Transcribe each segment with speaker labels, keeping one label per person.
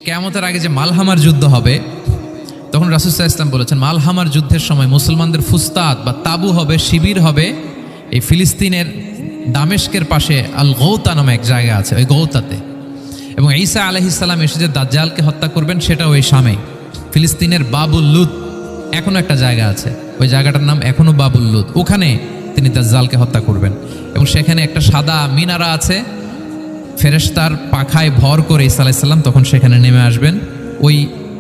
Speaker 1: কিয়ামতের আগে যে মালহামার যুদ্ধ হবে, তখন রাসূল সাল্লাল্লাহু আলাইহি ওয়াসাল্লাম বলেছেন মালহামার যুদ্ধের সময় মুসলমানদের ফুস্তাদ বা তাবু হবে, শিবির হবে এই ফিলিস্তিনের দামেস্কের পাশে আল গৌতা নামে এক জায়গা আছে, ওই গৌতাতে। এবং ঈসা আলাইহিস সালাম এসে যে দাজ্জালকে হত্যা করবেন সেটা ওই শামে, ফিলিস্তিনের বাবুল লুদ এখনো একটা জায়গা আছে, ওই জায়গাটার নাম এখনো বাবুল লুদ, ওখানে তিনি দাজ্জালকে হত্যা করবেন। এবং সেখানে একটা সাদা মিনারা আছে, ফেরেশতার পাখায় ভর করে ঈসা আলাইহিস সালাম তখন সেখানে নেমে আসবেন, ওই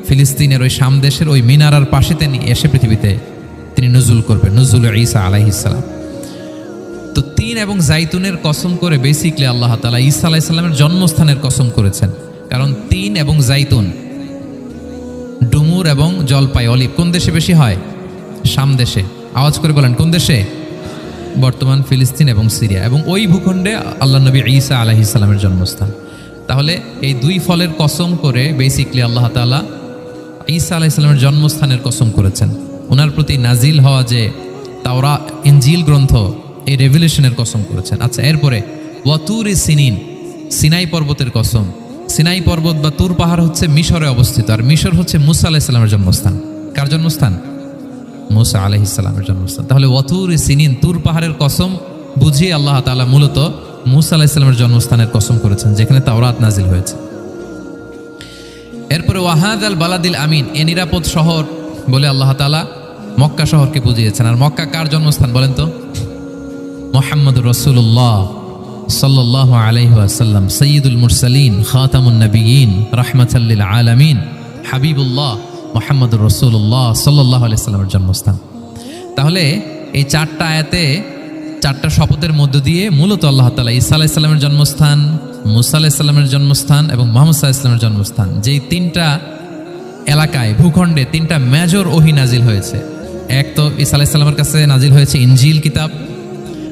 Speaker 1: ফিলিস্তিনের ওই শাম দেশের ওই মিনারার পাশে তিনি এসে পৃথিবীতে তিনি নুজুল করবেন, নুজুল ঈসা আলাইহিস সালাম। তো তিন এবং জাইতুনের কসম করে বেসিকলি আল্লাহ তাআলা ঈসা আলাইহিস সালামের জন্মস্থানের কসম করেছেন। কারণ তিন এবং জাইতুন, ডুমুর এবং জলপাই, অলিভ কোন দেশে বেশি হয়? শাম দেশে। আওয়াজ করে বলেন কোন দেশে? বর্তমান ফিলিস্তিন এবং সিরিয়া, এবং ওই ভূখণ্ডে আল্লাহ নবী ঈসা আলাইহিস সালামের জন্মস্থান। তাহলে এই দুই ফলের কসম করে বেসিকলি আল্লাহ তাআলা ঈসা আলাইহিস সালামের জন্মস্থানের কসম করেছেন। ওনার প্রতি নাজিল হওয়া যে তাওরাত ইনজিল গ্রন্থ, এই রেভিলেশনের কসম করেছেন। আচ্ছা, এরপরে ওয়াতুরি সিনিন, সিনাই পর্বতের কসম। সিনাই পর্বত বা তুর পাহাড় হচ্ছে মিশরে অবস্থিত, আর মিশর হচ্ছে মুসা আলাইহিস সালামের জন্মস্থান। কার জন্মস্থান? মুসা আলাইহিস সালামের জন্মস্থান। তাহলে ওয়াতুরি সিনিন, তুর পাহাড়ের কসম বুঝিয়ে আল্লাহ তাআলা মূলত মুসা আলাইহিস সালামের জন্মস্থানের কসম করেছেন, যেখানে তাওরাত নাজিল হয়েছে। এরপরে ওয়াহাদাল বালাদিল আমিন, এ নিরাপদ শহর বলে আল্লাহ তাআলা মক্কা শহরকে বুঝিয়েছেন। আর মক্কা কার জন্মস্থান বলেন তো? মুহাম্মদুর রাসূলুল্লাহ সাল্লাল্লাহু আলাইহি ওয়াসাল্লাম, সাইয়্যিদুল মুরসালিন, খাতামুন নবিয়্যিন, রাহমাতাল লিল আলামিন, হাবিবুল্লাহ মুহাম্মদুর রাসূলুল্লাহ সাল্লাল্লাহু আলাইহি ওয়াসাল্লামের জন্মস্থান। তাহলে এই চারটা আয়াতে, চারটা শপথের মধ্য দিয়ে মূলত আল্লাহ তাআলা ঈসা আলাইহিস সালামের জন্মস্থান, মুসা আলাইহিস সালামের জন্মস্থান এবং মুহাম্মদ সাল্লাল্লাহু আলাইহি ওয়াসাল্লামের জন্মস্থান, যেই তিনটা এলাকায়, ভূখণ্ডে তিনটা মেজর ওহী নাজিল হয়েছে। এক তো ঈসা আলাইহিস সালামের কাছে নাজিল হয়েছে ইনজিল কিতাব,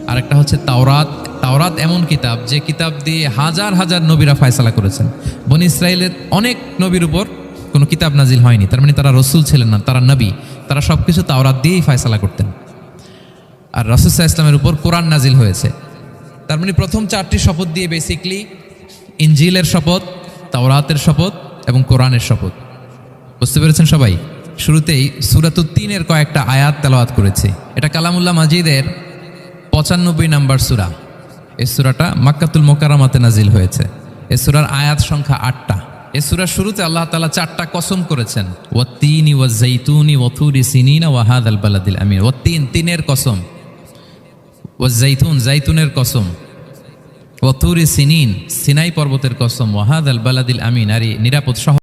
Speaker 1: আর একটা হচ্ছে তাওরাত। তাওরাত এমন কিতাব যে কিতাব দিয়ে হাজার হাজার নবীরা ফয়সালা করেছেন। বনি ইসরাইলের অনেক নবীর উপর কোনো কিতাব নাজিল হয়নি, তার মানে তারা রসুল ছিলেন না, তারা নবী, তারা সবকিছু তাওরাত দিয়েই ফয়সালা করতেন। আর রাসূল সাল্লাল্লাহু আলাইহি ওয়াসাল্লামের উপর কোরআন নাজিল হয়েছে। তার মানে প্রথম চারটি শপথ দিয়ে বেসিকলি ইনজিলের শপথ, তাওরাতের শপথ এবং কোরআনের শপথ। বুঝতে পেরেছেন সবাই? শুরুতেই সূরাতুত তিনের কয়েকটা আয়াত তেলাওয়াত করেছি। এটা কালামুল্লাহ মাজিদের 95 নম্বর সূরা। এই সূরাটা মক্কাতুল মুকাররমাতে নাজিল হয়েছে। এই সূরার আয়াত সংখ্যা 8টা। এই সূরার শুরুতে আল্লাহ তাআলা 4টা কসম করেছেন, ওয়াত-তিনি ওয়াজ-যাইতুনি ওয়া তুরি সিনিনা ওয়া হাযাল বালাদিল আমিন। ওয়াত-তিন, তিনের কসম, ওয়াজ-যাইতুন, যাইতুনের কসম, ওয়া তুরি সিনিন, সিনাই পর্বতের কসম, ওয়া হাযাল বালাদিল আমিন, আর নিরাপদ শহর।